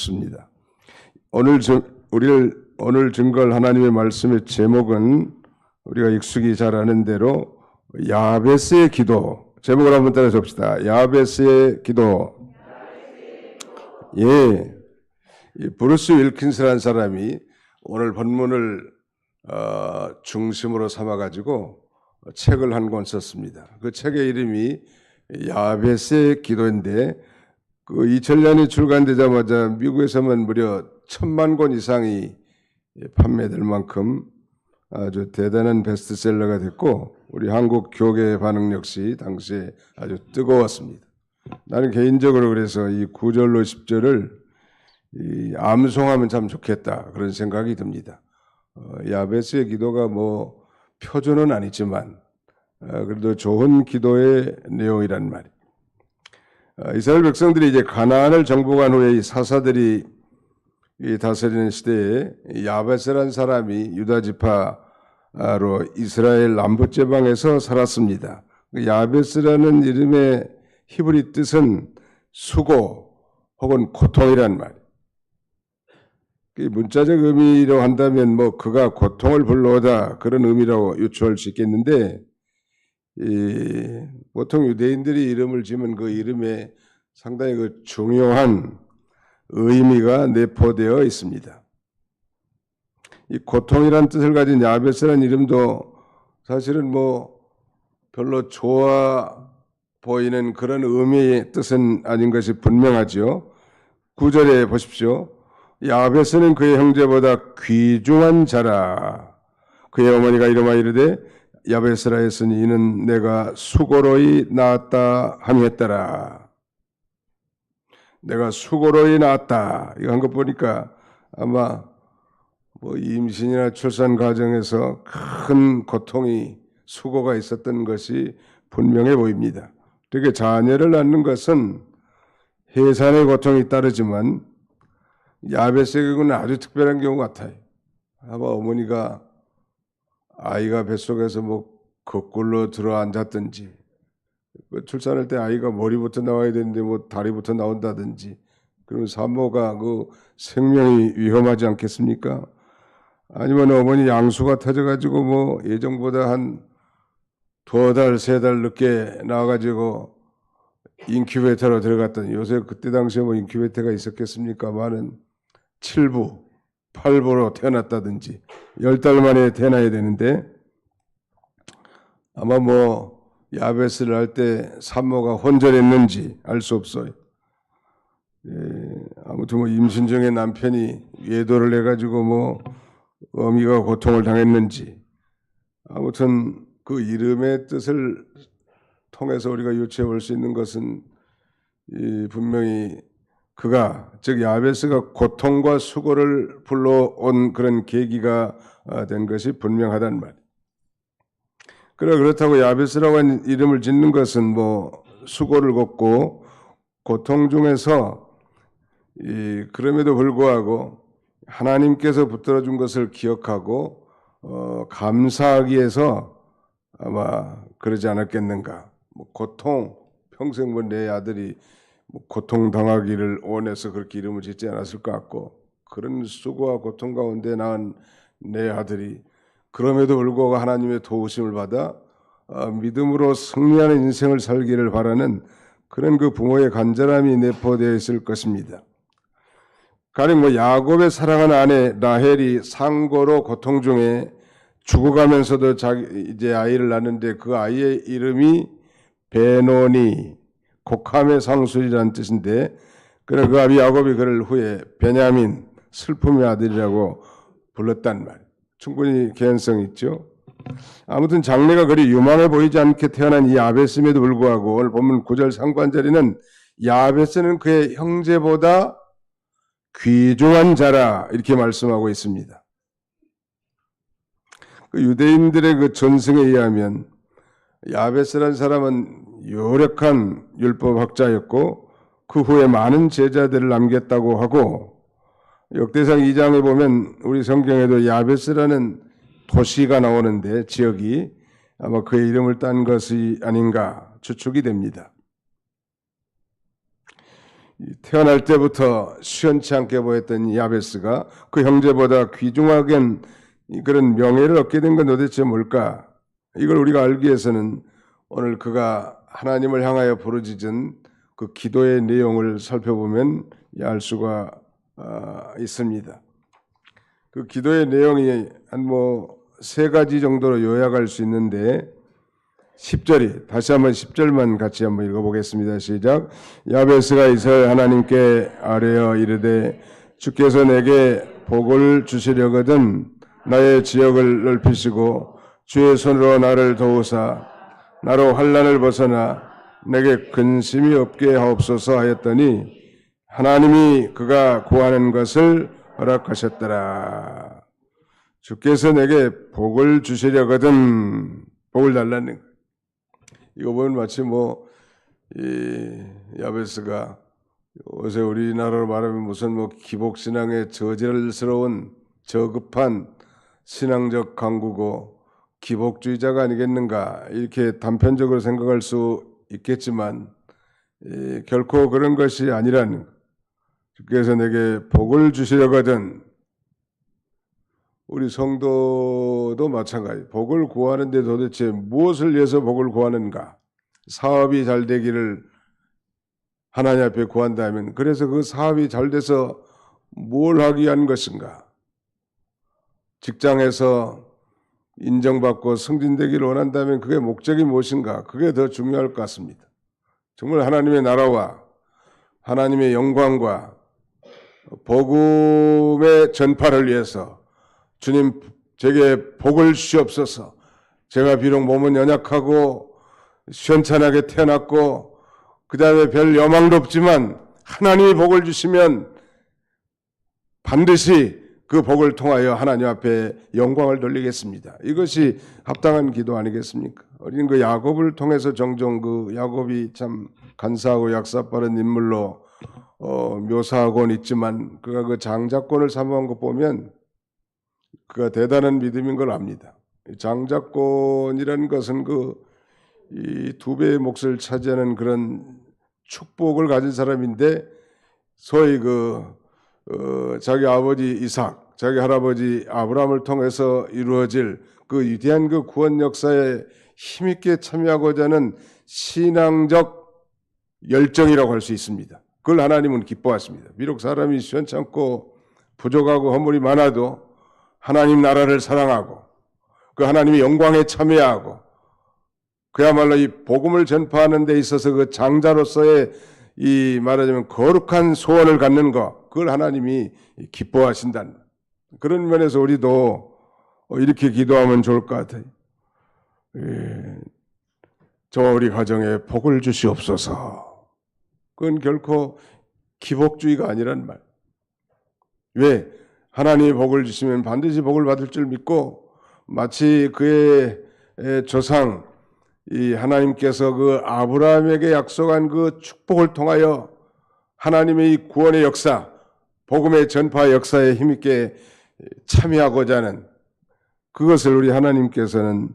싶습니다. 오늘 증거할 하나님의 말씀의 제목은 우리가 익숙히 잘 아는 대로 야베스의 기도. 제목을 한번 따라 봅시다. 야베스의 기도. 예, 이 브루스 윌킨스라는 사람이 오늘 본문을 중심으로 삼아가지고 책을 한 권 썼습니다. 그 책의 이름이 야베스의 기도인데, 그 2000년이 출간되자마자 미국에서만 무려 1000만 권 이상이 판매될 만큼 아주 대단한 베스트셀러가 됐고, 우리 한국 교계의 반응 역시 당시에 아주 뜨거웠습니다. 나는 개인적으로 그래서 이 9절로 10절을 암송하면 참 좋겠다, 그런 생각이 듭니다. 야베스의 기도가 뭐 표준은 아니지만 그래도 좋은 기도의 내용이란 말이에요. 이스라엘 백성들이 이제 가나안을 정복한 후에 이 사사들이 다스리는 시대에 야베스라는 사람이 유다 지파로 이스라엘 남부 지방에서 살았습니다. 야베스라는 이름의 히브리 뜻은 수고 혹은 고통이란 말이에요. 문자적 의미로 한다면 뭐 그가 고통을 불러오다, 그런 의미라고 유추할 수 있겠는데, 보통 유대인들이 이름을 지으면 그 이름에 상당히 그 중요한 의미가 내포되어 있습니다. 이 고통이란 뜻을 가진 야베스라는 이름도 사실은 뭐 별로 좋아 보이는 그런 의미의 뜻은 아닌 것이 분명하죠. 9절에 보십시오. 야베스는 그의 형제보다 귀중한 자라. 그의 어머니가 이름하여 이르되 야베스라 했으니 이는 내가 수고로이 낳았다 함이었더라. 내가 수고로이 낳았다, 이거 한 거 보니까 아마 뭐 임신이나 출산 과정에서 큰 고통이, 수고가 있었던 것이 분명해 보입니다. 되게 자녀를 낳는 것은 해산의 고통이 따르지만 야베스의 경우는 아주 특별한 경우 같아요. 아마 어머니가 아이가 뱃속에서 뭐 거꾸로 들어 앉았든지, 출산할 때 아이가 머리부터 나와야 되는데 뭐 다리부터 나온다든지, 그러면 산모가 그 생명이 위험하지 않겠습니까? 아니면 어머니 양수가 터져가지고 뭐 예정보다 한 2달, 3달 늦게 나와가지고 인큐베이터로 들어갔더니, 요새 그때 당시에 뭐 인큐베이터가 있었겠습니까만은 7부, 8부로 태어났다든지 10달 만에 태어나야 되는데, 아마 뭐 야베스를 할 때 산모가 혼전했는지 알 수 없어요. 아무튼 뭐 임신 중에 남편이 외도를 해가지고 뭐 어미가 고통을 당했는지, 아무튼 그 이름의 뜻을 통해서 우리가 유추해 볼 수 있는 것은 분명히 그가, 즉 야베스가 고통과 수고를 불러온 그런 계기가 된 것이 분명하단 말이에요. 그렇다고 야베스라고 하는 이름을 짓는 것은 뭐 수고를 걷고 고통 중에서 그럼에도 불구하고 하나님께서 붙들어 준 것을 기억하고 감사하기 위해서 아마 그러지 않았겠는가. 뭐 고통, 평생 뭐 내 아들이 뭐 고통 당하기를 원해서 그렇게 이름을 짓지 않았을 것 같고, 그런 수고와 고통 가운데 낳은 내 아들이 그럼에도 불구하고 하나님의 도우심을 받아 믿음으로 승리하는 인생을 살기를 바라는 그런 그 부모의 간절함이 내포되어 있을 것입니다. 가령 뭐 야곱의 사랑하는 아내 라헬이 상고로 고통 중에 죽어가면서도 이제 아이를 낳는데, 그 아이의 이름이 베노니, 곡함의 상술이라는 뜻인데, 그래 그 아비 야곱이 그를 후에 베냐민, 슬픔의 아들이라고 불렀단 말이에요. 충분히 개연성 있죠. 아무튼 장래가 그리 유망해 보이지 않게 태어난 이 야베스임에도 불구하고 오늘 본문 9절 상반절에는 야베스는 그의 형제보다 귀중한 자라, 이렇게 말씀하고 있습니다. 그 유대인들의 그 전승에 의하면 야베스라는 사람은 유력한 율법학자였고 그 후에 많은 제자들을 남겼다고 하고, 역대상 2장에 보면 우리 성경에도 야베스라는 도시가 나오는데, 지역이 아마 그의 이름을 딴 것이 아닌가 추측이 됩니다. 태어날 때부터 시원치 않게 보였던 야베스가 그 형제보다 귀중하게 그런 명예를 얻게 된 건 도대체 뭘까? 이걸 우리가 알기 위해서는 오늘 그가 하나님을 향하여 부르짖은 그 기도의 내용을 살펴보면 알 수가 있습니다. 그 기도의 내용이 한 세 가지 정도로 요약할 수 있는데 10절이 다시 한번 10절만 같이 한번 읽어보겠습니다. 시작. 야베스가 이스라엘 하나님께 아뢰어 이르되 주께서 내게 복을 주시려거든 나의 지역을 넓히시고 주의 손으로 나를 도우사 나로 환난을 벗어나 내게 근심이 없게 하옵소서 하였더니 하나님이 그가 구하는 것을 허락하셨더라. 주께서 내게 복을 주시려거든 복을 달라는 거예요. 이거 보면 마치 이 야베스가 요새 우리나라로 말하면 무슨 기복신앙의 저질스러운 저급한 신앙적 강구고 기복주의자가 아니겠는가 이렇게 단편적으로 생각할 수 있겠지만 결코 그런 것이 아니라는 것. 주께서 내게 복을 주시려거든 우리 성도도 마찬가지. 복을 구하는데 도대체 무엇을 위해서 복을 구하는가? 사업이 잘 되기를 하나님 앞에 구한다면 그래서 그 사업이 잘 돼서 뭘 하기 위한 것인가? 직장에서 인정받고 승진되기를 원한다면 그게 목적이 무엇인가? 그게 더 중요할 것 같습니다. 정말 하나님의 나라와 하나님의 영광과 복음의 전파를 위해서 주님 제게 복을 주시옵소서. 제가 비록 몸은 연약하고 시원찮게 태어났고 그 다음에 별 여망도 없지만 하나님이 복을 주시면 반드시 그 복을 통하여 하나님 앞에 영광을 돌리겠습니다. 이것이 합당한 기도 아니겠습니까? 어린 그 야곱을 통해서 종종 그 야곱이 참 간사하고 약사빠른 인물로 묘사하고는 있지만 그가 그 장자권을 사모한 것 보면 그가 대단한 믿음인 걸 압니다. 장자권이라는 것은 이 두 배의 몫을 차지하는 그런 축복을 가진 사람인데 소위 자기 아버지 이삭, 자기 할아버지 아브라함을 통해서 이루어질 그 위대한 그 구원 역사에 힘있게 참여하고자 하는 신앙적 열정이라고 할 수 있습니다. 그걸 하나님은 기뻐하십니다. 비록 사람이 시원찮고 부족하고 허물이 많아도 하나님 나라를 사랑하고 그 하나님의 영광에 참여하고 그야말로 이 복음을 전파하는 데 있어서 그 장자로서의 이 말하자면 거룩한 소원을 갖는 것 그걸 하나님이 기뻐하신다는 그런 면에서 우리도 이렇게 기도하면 좋을 것 같아요. 저와 우리 가정에 복을 주시옵소서. 그건 결코 기복주의가 아니란 말. 왜? 하나님이 복을 주시면 반드시 복을 받을 줄 믿고 마치 그의 조상 이 하나님께서 그 아브라함에게 약속한 그 축복을 통하여 하나님의 이 구원의 역사, 복음의 전파 역사에 힘있게 참여하고자 하는 그것을 우리 하나님께서는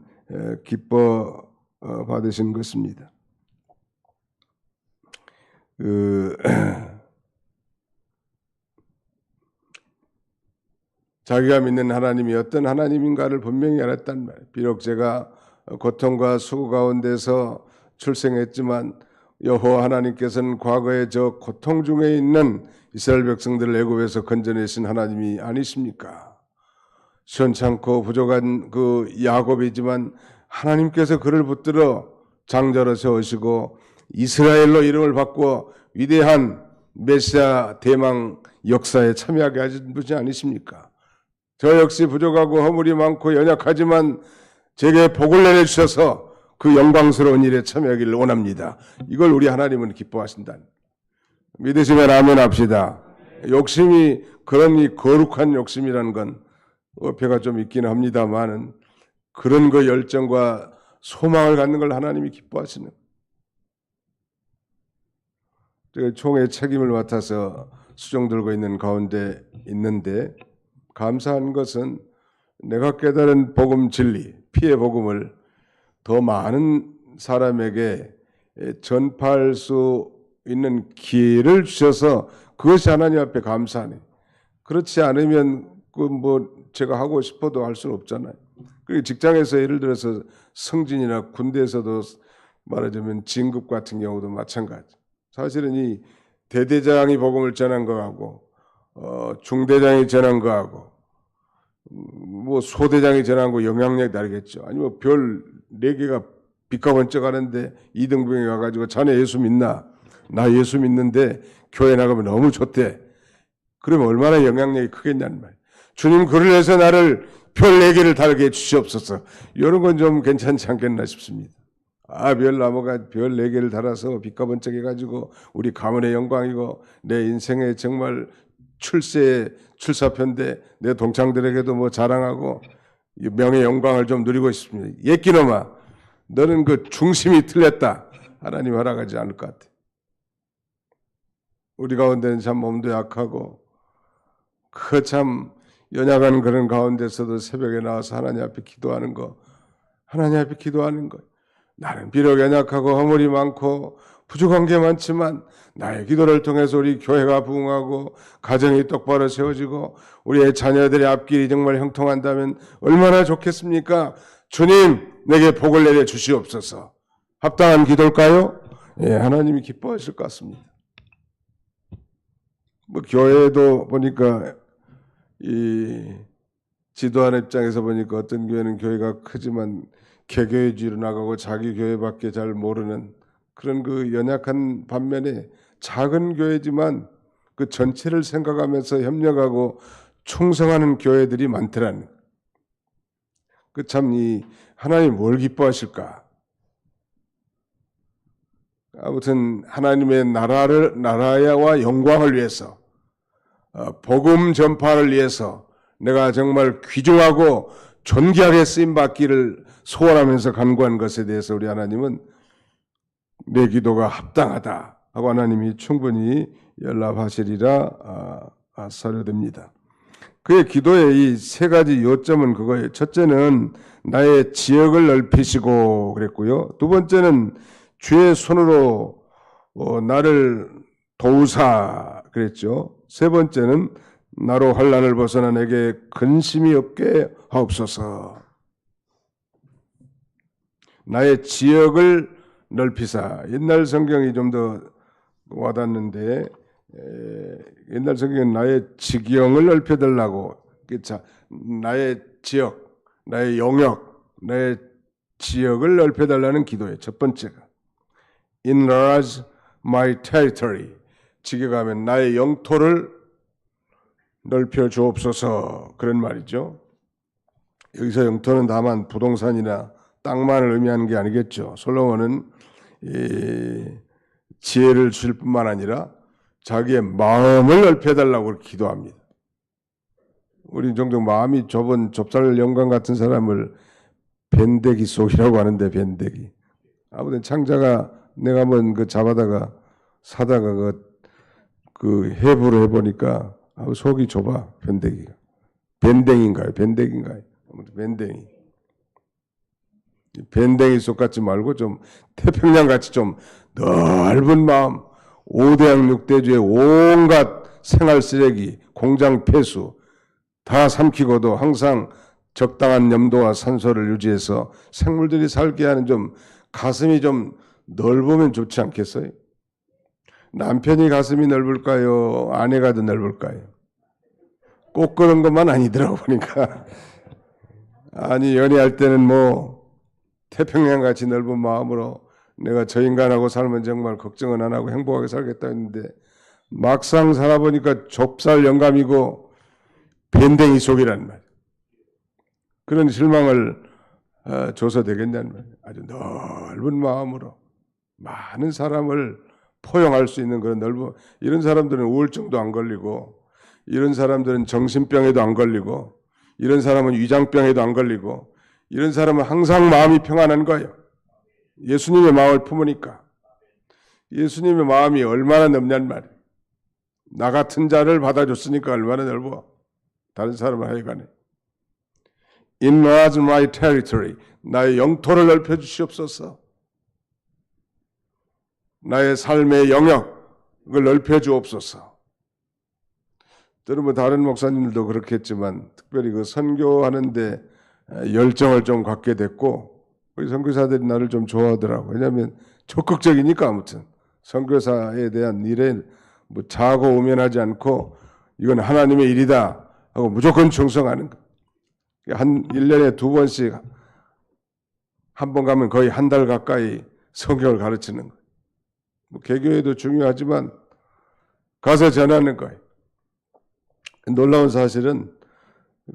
기뻐 받으신 것입니다. 자기가 믿는 하나님이 어떤 하나님인가를 분명히 알았단 말이에요. 비록 제가 고통과 수고 가운데서 출생했지만 여호와 하나님께서는 과거에 저 고통 중에 있는 이스라엘 백성들을 애굽에서 건져내신 하나님이 아니십니까? 시원찮고 부족한 그 야곱이지만 하나님께서 그를 붙들어 장자로 세우시고 이스라엘로 이름을 바꾸어 위대한 메시아 대망 역사에 참여하게 하신 분이 아니십니까? 저 역시 부족하고 허물이 많고 연약하지만 제게 복을 내려주셔서 그 영광스러운 일에 참여하기를 원합니다. 이걸 우리 하나님은 기뻐하신다. 믿으시면 아멘 합시다. 욕심이 그런 이 거룩한 욕심이라는 건 어폐가 좀 있기는 합니다만은 그런 그 열정과 소망을 갖는 걸 하나님이 기뻐하시는. 제가 총회 책임을 맡아서 수종 들고 있는 가운데 있는데 감사한 것은 내가 깨달은 복음 진리, 피의 복음을 더 많은 사람에게 전파할 수 있는 기회를 주셔서 그것이 하나님 앞에 감사하네. 그렇지 않으면 그 뭐 제가 하고 싶어도 할 수는 없잖아요. 그리고 직장에서 예를 들어서 승진이나 군대에서도 말하자면 진급 같은 경우도 마찬가지. 사실은 이 대대장이 복음을 전한 거하고 중대장이 전한 거하고 뭐 소대장이 전한 거 영향력이 다르겠죠. 아니면 별 4개가 빛과 번쩍하는데 2등병이 와가지고 자네 예수 믿나? 나 예수 믿는데 교회 나가면 너무 좋대. 그러면 얼마나 영향력이 크겠냐는 말이에요. 주님 그를 위해서 나를 별 4개를 달게 해주시옵소서. 이런 건 좀 괜찮지 않겠나 싶습니다. 별나무가 별 4개를 달아서 빛과 번쩍해가지고 우리 가문의 영광이고 내 인생의 정말 출사편대 내 동창들에게도 뭐 자랑하고 명예 영광을 좀 누리고 싶습니다. 옛기놈아 너는 그 중심이 틀렸다. 하나님 허락하지 않을 것 같아. 우리 가운데는 참 몸도 약하고 그 참 연약한 그런 가운데서도 새벽에 나와서 하나님 앞에 기도하는 거, 하나님 앞에 기도하는 거. 나는 비록 연약하고 허물이 많고 부족한 게 많지만 나의 기도를 통해서 우리 교회가 부흥하고 가정이 똑바로 세워지고 우리의 자녀들의 앞길이 정말 형통한다면 얼마나 좋겠습니까? 주님 내게 복을 내려 주시옵소서. 합당한 기도일까요? 예, 하나님이 기뻐하실 것 같습니다. 뭐 교회도 보니까 이 지도하는 입장에서 보니까 어떤 교회는 교회가 크지만 개교회주의로 나가고 자기 교회밖에 잘 모르는 그런 그 연약한 반면에 작은 교회지만 그 전체를 생각하면서 협력하고 충성하는 교회들이 많더라는. 그 참 이 하나님 뭘 기뻐하실까? 아무튼 하나님의 나라와 영광을 위해서 복음 전파를 위해서 내가 정말 귀중하고 존귀하게 쓰임 받기를 소원하면서 간구한 것에 대해서 우리 하나님은 내 기도가 합당하다 하고 하나님이 충분히 연락하시리라 사료됩니다. 그의 기도의 이 3가지 요점은 그거예요. 첫째는 나의 지역을 넓히시고 그랬고요. 두 번째는 주의 손으로 나를 도우사 그랬죠. 세 번째는 나로 환난을 벗어나 내게 근심이 없게 하옵소서. 나의 지역을 넓히사. 옛날 성경이 좀 더 와닿는데 옛날 성경은 나의 지경을 넓혀달라고. 나의 지역, 나의 영역, 나의 지역을 넓혀달라는 기도예요. 첫 번째가 Enlarge my territory. 직역하면 나의 영토를 넓혀 주옵소서 그런 말이죠. 여기서 영토는 다만 부동산이나 땅만을 의미하는 게 아니겠죠. 솔로몬은 지혜를 주실 뿐만 아니라 자기의 마음을 넓혀달라고 기도합니다. 우리 종종 마음이 좁은 좁쌀 영광 같은 사람을 밴데기 속이라고 하는데 밴데기. 아무튼 창자가 내가 한번 그 잡아다가 사다가 그 해부를 해보니까 속이 좁아 밴데기가. 밴댕인가요? 밴데기인가요? 아무튼 밴댕이. 밴댕이 속 같지 말고 좀 태평양 같이 좀 넓은 마음, 5대양 6대주의 온갖 생활 쓰레기, 공장 폐수 다 삼키고도 항상 적당한 염도와 산소를 유지해서 생물들이 살게 하는 좀 가슴이 좀 넓으면 좋지 않겠어요? 남편이 가슴이 넓을까요? 아내가 더 넓을까요? 꼭 그런 것만 아니더라고 보니까. 아니 연애할 때는 뭐 태평양같이 넓은 마음으로 내가 저 인간하고 살면 정말 걱정은 안 하고 행복하게 살겠다 했는데 막상 살아보니까 좁쌀 영감이고 밴댕이 속이란 말이에요. 그런 실망을 줘서 되겠냐는 말이에요. 아주 넓은 마음으로 많은 사람을 포용할 수 있는 그런 넓은, 이런 사람들은 우울증도 안 걸리고 이런 사람들은 정신병에도 안 걸리고 이런 사람은 위장병에도 안 걸리고 이런 사람은 항상 마음이 평안한 거예요. 예수님의 마음을 품으니까. 예수님의 마음이 얼마나 넓냔 말이에요. 나 같은 자를 받아줬으니까 얼마나 넓어. 다른 사람을 하여간에. Enlarge my territory. 나의 영토를 넓혀 주시옵소서. 나의 삶의 영역을 넓혀 주옵소서. 저는 뭐 다른 목사님들도 그렇겠지만 특별히 그 선교하는데 열정을 좀 갖게 됐고 우리 선교사들이 나를 좀 좋아하더라고. 왜냐하면 적극적이니까 아무튼 선교사에 대한 일에 뭐 자고 우면하지 않고 이건 하나님의 일이다 하고 무조건 충성하는 거. 한 1년에 2번씩 한 번 가면 거의 한 달 가까이 성경을 가르치는 거예요. 뭐 개교에도 중요하지만 가서 전하는 거예요. 놀라운 사실은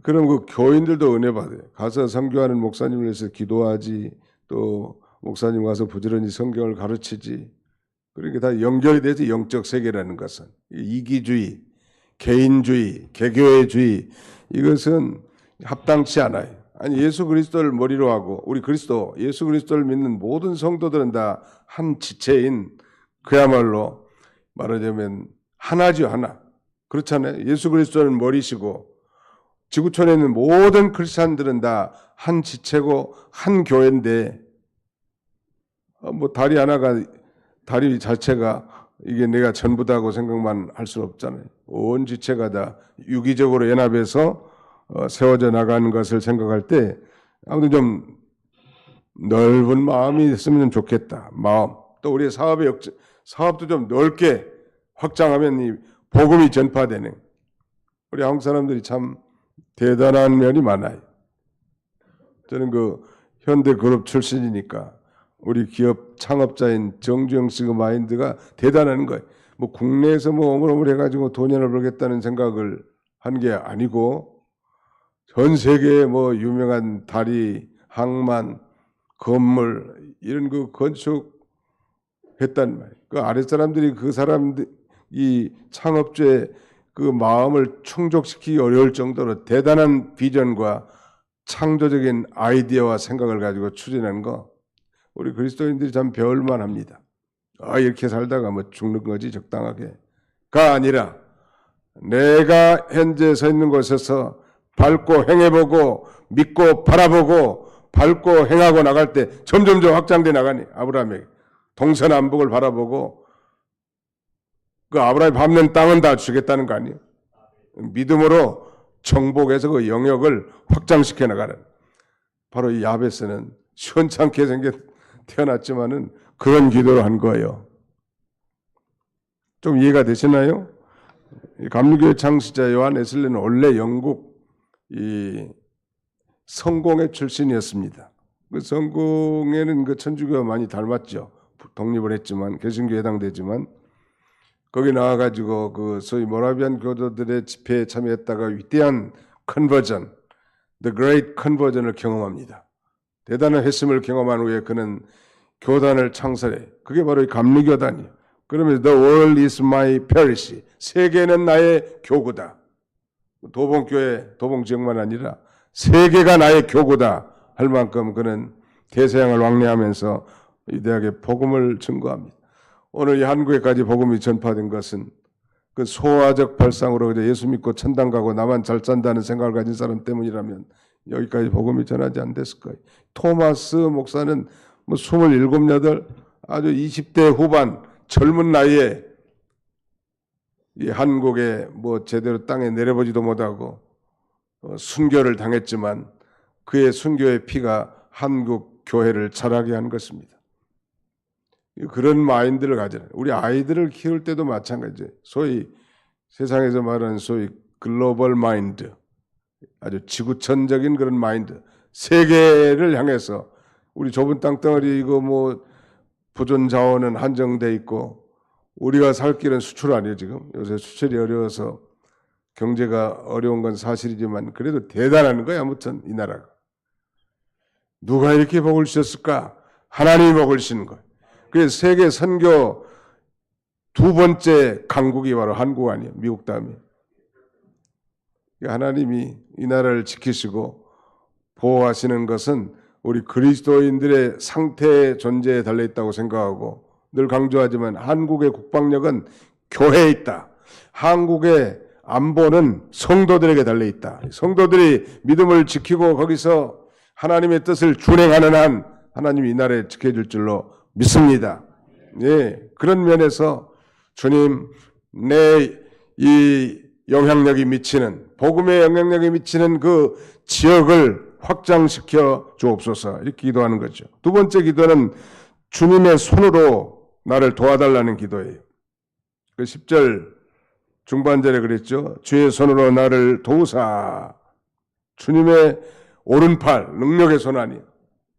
그럼 그 교인들도 은혜 받아요. 가서 선교하는 목사님을 위해서 기도하지 또 목사님 가서 부지런히 성경을 가르치지. 그러니까 다 연결이 되지. 영적 세계라는 것은 이기주의, 개인주의, 개교회주의 이것은 합당치 않아요. 아니 예수 그리스도를 머리로 하고 우리 그리스도 예수 그리스도를 믿는 모든 성도들은 다 한 지체인 그야말로 말하자면 하나죠 하나. 그렇잖아요. 예수 그리스도는 머리시고 지구촌에 있는 모든 크리스찬들은 다 한 지체고 한 교회인데 뭐 다리 자체가 이게 내가 전부다고 생각만 할 수는 없잖아요. 온 지체가 다 유기적으로 연합해서 세워져 나가는 것을 생각할 때 아무튼 좀 넓은 마음이 있으면 좋겠다. 마음. 또 우리의 사업도 좀 넓게 확장하면 이 복음이 전파되는. 우리 한국 사람들이 참 대단한 면이 많아요. 저는 그 현대그룹 출신이니까 우리 기업 창업자인 정주영 씨의 마인드가 대단한 거예요. 뭐 국내에서 뭐 어물어물 해가지고 돈을 벌겠다는 생각을 한 게 아니고 전 세계에 뭐 유명한 다리, 항만, 건물 이런 그 건축했단 말이에요. 그 아랫사람들이 그 사람들 이 창업주의 그 마음을 충족시키기 어려울 정도로 대단한 비전과 창조적인 아이디어와 생각을 가지고 추진한 거 우리 그리스도인들이 참 배울만 합니다. 이렇게 살다가 뭐 죽는 거지 적당하게가 아니라 내가 현재 서 있는 곳에서 밟고 행해보고 믿고 바라보고 밟고 행하고 나갈 때 점점점 확장돼 나가니 아브라함에게 동서남북을 바라보고 그 아브라함이 밟는 땅은 다 주겠다는 거 아니에요. 믿음으로 정복해서 그 영역을 확장시켜 나가는. 바로 이 야베스는 시원찮게 태어났지만은 그런 기도를 한 거예요. 좀 이해가 되시나요? 감리교회 창시자 요한 웨슬리는 원래 영국 이 성공회 출신이었습니다. 그 성공회는 그 천주교와 많이 닮았죠. 독립을 했지만 개신교에 해당되지만 거기 나와가지고 그 소위 모라비안 교도들의 집회에 참여했다가 위대한 컨버전, The Great Conversion을 경험합니다. 대단한 회심을 경험한 후에 그는 교단을 창설해. 그게 바로 이 감리교단이에요. 그러면서 The world is my parish. 세계는 나의 교구다. 도봉교회, 도봉지역만 아니라 세계가 나의 교구다 할 만큼 그는 대서양을 왕래하면서 이 대학에 복음을 증거합니다. 오늘 이 한국에까지 복음이 전파된 것은 그 소화적 발상으로 예수 믿고 천당 가고 나만 잘 산다는 생각을 가진 사람 때문이라면 여기까지 복음이 전하지 않았을 거예요. 토마스 목사는 뭐 27, 8 아주 20대 후반 젊은 나이에 이 한국에 뭐 제대로 땅에 내려보지도 못하고 순교를 당했지만 그의 순교의 피가 한국 교회를 자라게 한 것입니다. 그런 마인드를 가져요. 우리 아이들을 키울 때도 마찬가지예요. 소위 세상에서 말하는 소위 글로벌 마인드, 아주 지구촌적인 그런 마인드, 세계를 향해서 우리 좁은 땅덩어리 이거 뭐 보존 자원은 한정돼 있고 우리가 살 길은 수출 아니에요 지금. 요새 수출이 어려워서 경제가 어려운 건 사실이지만 그래도 대단한 거예요. 아무튼 이 나라가. 누가 이렇게 복을 주셨을까? 하나님이 복을 주시는 거예요. 그래서 세계 선교 두 번째 강국이 바로 한국 아니에요. 미국 다음에. 하나님이 이 나라를 지키시고 보호하시는 것은 우리 그리스도인들의 상태의 존재에 달려있다고 생각하고 늘 강조하지만 한국의 국방력은 교회에 있다. 한국의 안보는 성도들에게 달려있다. 성도들이 믿음을 지키고 거기서 하나님의 뜻을 준행하는 한 하나님이 이 나라에 지켜줄 줄로 믿습니다. 예, 그런 면에서 주님, 내 이 영향력이 미치는, 복음의 영향력이 미치는 그 지역을 확장시켜 주옵소서. 이렇게 기도하는 거죠. 두 번째 기도는 주님의 손으로 나를 도와달라는 기도예요. 그 10절 중반절에 그랬죠. 주의 손으로 나를 도우사. 주님의 오른팔, 능력의 손 아니.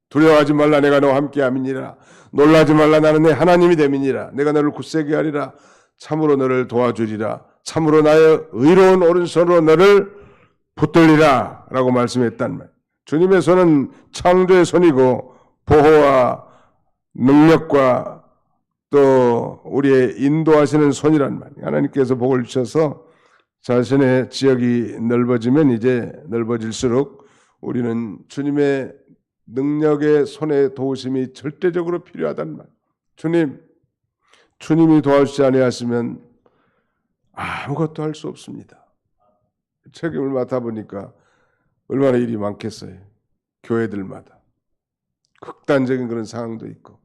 두려워하지 말라, 내가 너와 함께 함이니라. 놀라지 말라, 나는 내 하나님이 됨이니라. 내가 너를 굳세게 하리라. 참으로 너를 도와주리라. 참으로 나의 의로운 오른손으로 너를 붙들리라 라고 말씀했단 말. 주님의 손은 창조의 손이고 보호와 능력과 또 우리의 인도하시는 손이란 말이에요. 하나님께서 복을 주셔서 자신의 지역이 넓어지면 이제 넓어질수록 우리는 주님의 능력의 손의 도우심이 절대적으로 필요하단 말이에요. 주님이 도와주지 아니하시면 아무것도 할 수 없습니다. 책임을 맡아보니까 얼마나 일이 많겠어요. 교회들마다. 극단적인 그런 상황도 있고.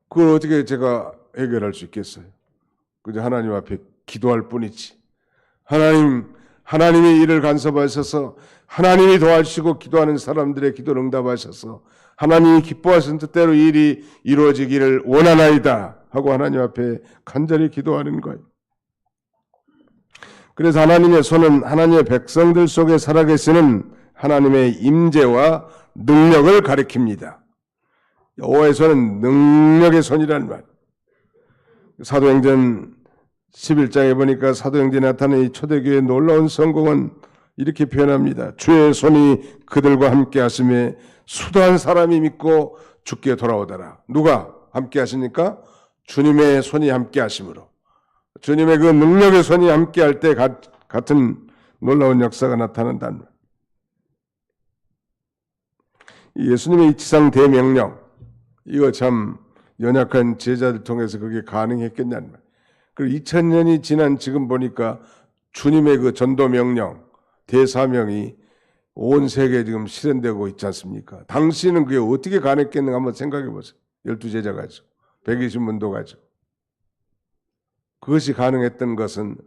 그걸 어떻게 제가 해결할 수 있겠어요? 그저 하나님 앞에 기도할 뿐이지. 하나님이 일을 간섭하셔서 하나님이 도와주시고 기도하는 사람들의 기도를 응답하셔서 하나님이 기뻐하신 뜻대로 일이 이루어지기를 원하나이다 하고 하나님 앞에 간절히 기도하는 거예요. 그래서 하나님의 손은 하나님의 백성들 속에 살아계시는 하나님의 임재와 능력을 가리킵니다. 여호와의 손은 능력의 손이라는 말. 사도행전 11장에 보니까 사도행전에 나타난 이 초대교회의 놀라운 성공은 이렇게 표현합니다. 주의 손이 그들과 함께 하심에 수도한 사람이 믿고 죽게 돌아오더라. 누가 함께 하십니까? 주님의 손이 함께 하심으로. 주님의 그 능력의 손이 함께 할 때 같은 놀라운 역사가 나타난다는 말. 예수님의 지상 대명령, 이거 참 연약한 제자들 통해서 그게 가능했겠냐는 말. 그리고 2000년이 지난 지금 보니까 주님의 그 전도 명령, 대사명이 온 세계에 지금 실현되고 있지 않습니까? 당시는 그게 어떻게 가능했겠는가 한번 생각해 보세요. 12제자 가지고, 120문도 가지고. 그것이 가능했던 것은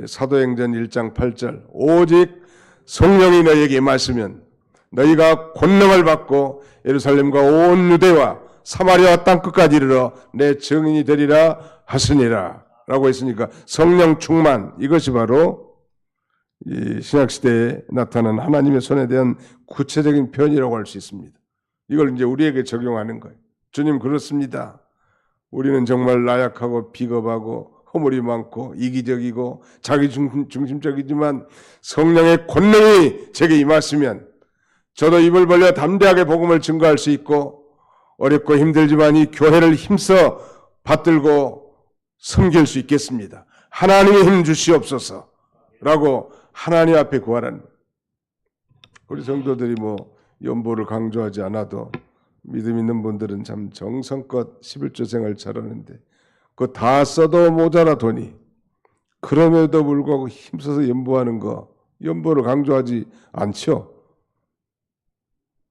사도행전 1장 8절 오직 성령이 너희에게 임하시면 너희가 권능을 받고 예루살렘과 온 유대와 사마리아 땅끝까지 이르러 내 증인이 되리라 하시니라 라고 했으니까 성령 충만, 이것이 바로 이 신약시대에 나타난 하나님의 손에 대한 구체적인 표현이라고 할 수 있습니다. 이걸 이제 우리에게 적용하는 거예요. 주님 그렇습니다. 우리는 정말 나약하고 비겁하고 허물이 많고 이기적이고 자기 중심적이지만 성령의 권능이 제게 임하시면 저도 입을 벌려 담대하게 복음을 증거할 수 있고 어렵고 힘들지만 이 교회를 힘써 받들고 섬길 수 있겠습니다. 하나님의 힘 주시옵소서 라고 하나님 앞에 구하라는 거예요. 우리 성도들이 연보를 강조하지 않아도 믿음 있는 분들은 참 정성껏 11조 생활 잘하는데 그거 다 써도 모자라 돈이. 그럼에도 불구하고 힘써서 연보하는 거, 연보를 강조하지 않죠.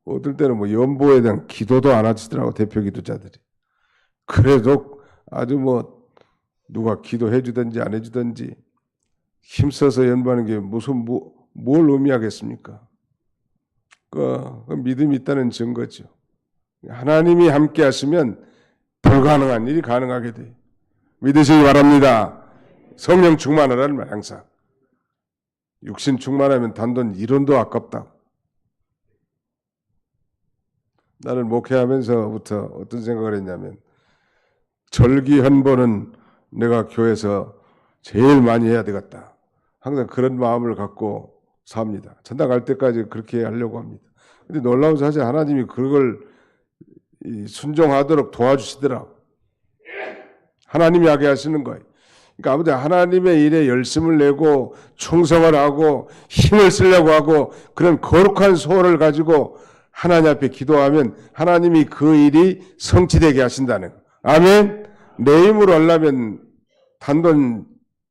어떨 때는 연보에 대한 기도도 안 하시더라고, 대표 기도자들이. 그래도 아주 누가 기도해 주든지 안 해주든지 힘써서 연보하는 게 무슨 뭘 의미하겠습니까? 그 믿음이 있다는 증거죠. 하나님이 함께 하시면 불가능한 일이 가능하게 돼요. 믿으시기 바랍니다. 성령 충만하라는 말 항상. 육신 충만하면 단돈 1원도 아깝다. 나는 목회하면서부터 어떤 생각을 했냐면 절기헌보는 내가 교회에서 제일 많이 해야 되겠다. 항상 그런 마음을 갖고 삽니다. 천당 갈 때까지 그렇게 하려고 합니다. 근데 놀라운 사실 하나님이 그걸 순종하도록 도와주시더라고요. 하나님이 하게 하시는 거예요. 그러니까 아무튼 하나님의 일에 열심을 내고 충성을 하고 힘을 쓰려고 하고 그런 거룩한 소원을 가지고 하나님 앞에 기도하면 하나님이 그 일이 성취되게 하신다는 거예요. 아멘. 내 힘으로 하려면 단돈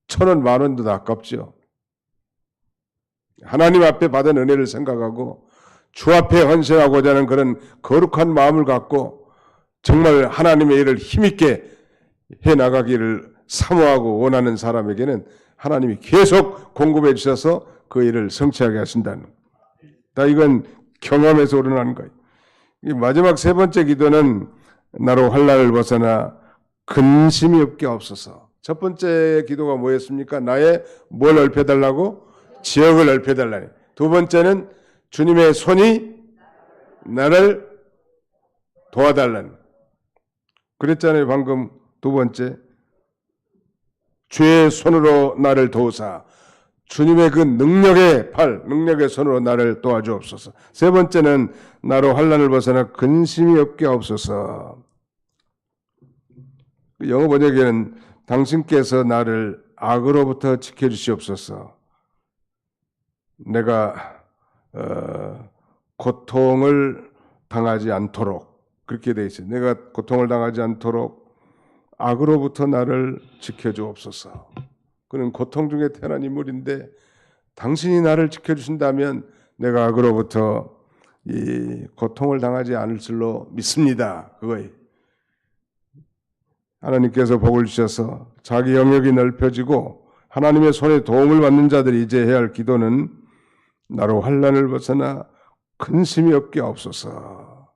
1,000원, 10,000원도 아깝죠. 하나님 앞에 받은 은혜를 생각하고 주 앞에 헌신하고자 하는 그런 거룩한 마음을 갖고 정말 하나님의 일을 힘있게 해 나가기를 사모하고 원하는 사람에게는 하나님이 계속 공급해 주셔서 그 일을 성취하게 하신다는 다 이건 경험에서 우러나는 거예요. 마지막 세 번째 기도는 나로 환난을 벗어나 근심이 없게 없어서. 첫 번째 기도가 뭐였습니까? 나의 뭘 넓혀달라고? 지역을 넓혀달라니. 두 번째는 주님의 손이 나를 도와달라니. 그랬잖아요, 방금 두 번째. 주의 손으로 나를 도우사. 주님의 그 능력의 팔, 능력의 손으로 나를 도와주옵소서. 세 번째는 나로 환난을 벗어나 근심이 없게 없어서. 영어 번역에는 당신께서 나를 악으로부터 지켜주시옵소서. 내가 고통을 당하지 않도록 그렇게 돼 있어요. 내가 고통을 당하지 않도록 악으로부터 나를 지켜주옵소서. 그는 고통 중에 태어난 인물인데 당신이 나를 지켜주신다면 내가 악으로부터 이 고통을 당하지 않을 줄로 믿습니다. 그거예요. 하나님께서 복을 주셔서 자기 영역이 넓혀지고 하나님의 손에 도움을 받는 자들이 이제 해야 할 기도는 나로 환난을 벗어나 근심이 없게 없어서.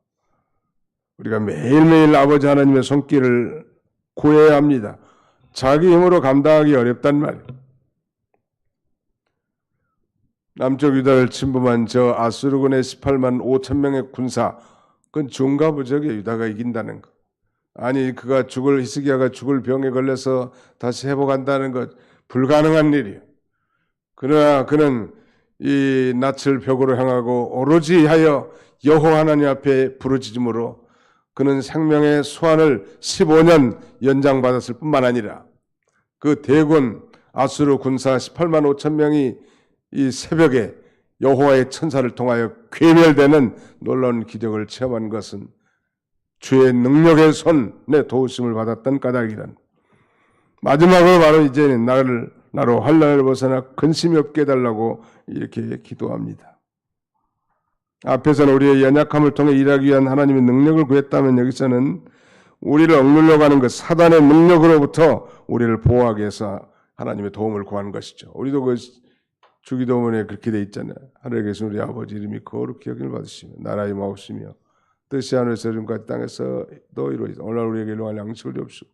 우리가 매일매일 아버지 하나님의 손길을 구해야 합니다. 자기 힘으로 감당하기 어렵단 말이에요. 남쪽 유다를 침범한 저 아수르군의 18만 5천 명의 군사, 그건 중과부적이에요. 유다가 이긴다는 거. 아니 그가 히스기야가 죽을 병에 걸려서 다시 회복한다는 것 불가능한 일이에요. 그러나 그는 이 낯을 벽으로 향하고 오로지 하여 여호와 하나님 앞에 부르짖음으로 그는 생명의 수완을 15년 연장받았을 뿐만 아니라 그 대군 아수르 군사 18만 5천 명이 이 새벽에 여호와의 천사를 통하여 괴멸되는 놀라운 기적을 체험한 것은 주의 능력의 손에 도우심을 받았던 까닭이란. 마지막으로 바로 이제는 나로 환난을 벗어나 근심이 없게 해달라고 이렇게 기도합니다. 앞에서는 우리의 연약함을 통해 일하기 위한 하나님의 능력을 구했다면 여기서는 우리를 억누르려고 하는 그 사단의 능력으로부터 우리를 보호하기 위해서 하나님의 도움을 구하는 것이죠. 우리도 그 주기도문에 그렇게 돼 있잖아요. 하늘에 계신 우리 아버지 이름이 거룩히 여김을 받으시며 나라의 마옵시며 뜻이 하늘에서 이룬같이 땅에서도 이루어지다. 오늘 우리에게 일용할 양식을 주옵시고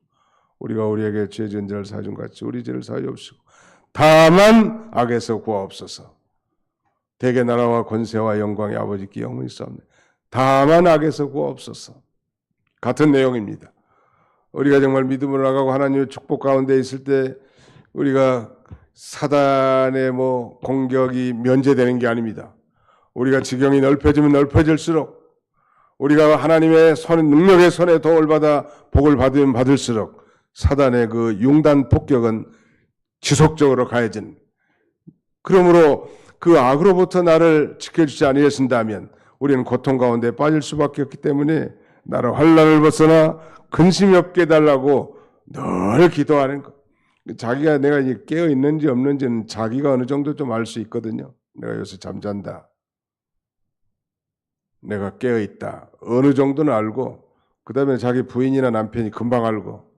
우리가 우리에게 죄 지은 자를 사준 같이 우리 죄를 사하옵시고 다만 악에서 구하옵소서. 대개 나라와 권세와 영광의 아버지께 영원히 있사옵나니 다만 악에서 구하옵소서. 같은 내용입니다. 우리가 정말 믿음으로 나가고 하나님의 축복 가운데 있을 때 우리가 사단의 공격이 면제되는 게 아닙니다. 우리가 지경이 넓혀지면 넓혀질수록 우리가 하나님의 능력의 손에 도움을 받아 복을 받으면 받을수록 사단의 그 융단 폭격은 지속적으로 가해진. 그러므로 그 악으로부터 나를 지켜주지 아니하신다면 우리는 고통 가운데 빠질 수밖에 없기 때문에 나를 환난을 벗어나 근심이 없게 해달라고 늘 기도하는 것. 자기가 내가 깨어 있는지 없는지는 자기가 어느 정도 좀 알 수 있거든요. 내가 요새 잠잔다. 내가 깨어 있다. 어느 정도는 알고 그 다음에 자기 부인이나 남편이 금방 알고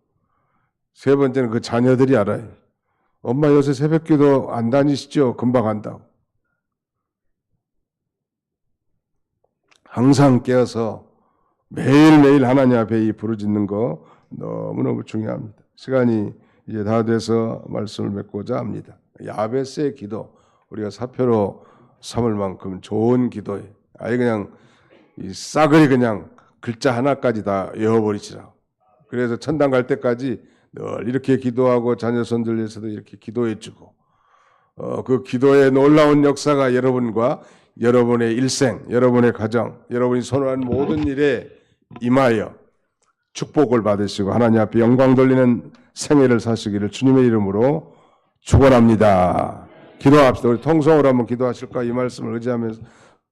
세 번째는 그 자녀들이 알아요. 엄마 요새 새벽기도 안 다니시죠? 금방 한다고. 항상 깨어서 매일매일 하나님 앞에 이 부르짖는 거 너무너무 중요합니다. 시간이 이제 다 돼서 말씀을 맺고자 합니다. 야베스의 기도, 우리가 사표로 삼을 만큼 좋은 기도예요. 아예 그냥 이 싸그리 그냥 글자 하나까지 다 외워버리시라. 그래서 천당 갈 때까지 늘 이렇게 기도하고 자녀손들 위해서도 이렇게 기도해주고 그 기도의 놀라운 역사가 여러분과 여러분의 일생, 여러분의 가정, 여러분이 선호한 모든 일에 임하여 축복을 받으시고 하나님 앞에 영광 돌리는 생애를 사시기를 주님의 이름으로 축원합니다. 기도합시다. 우리 통성으로 한번 기도하실까? 이 말씀을 의지하면서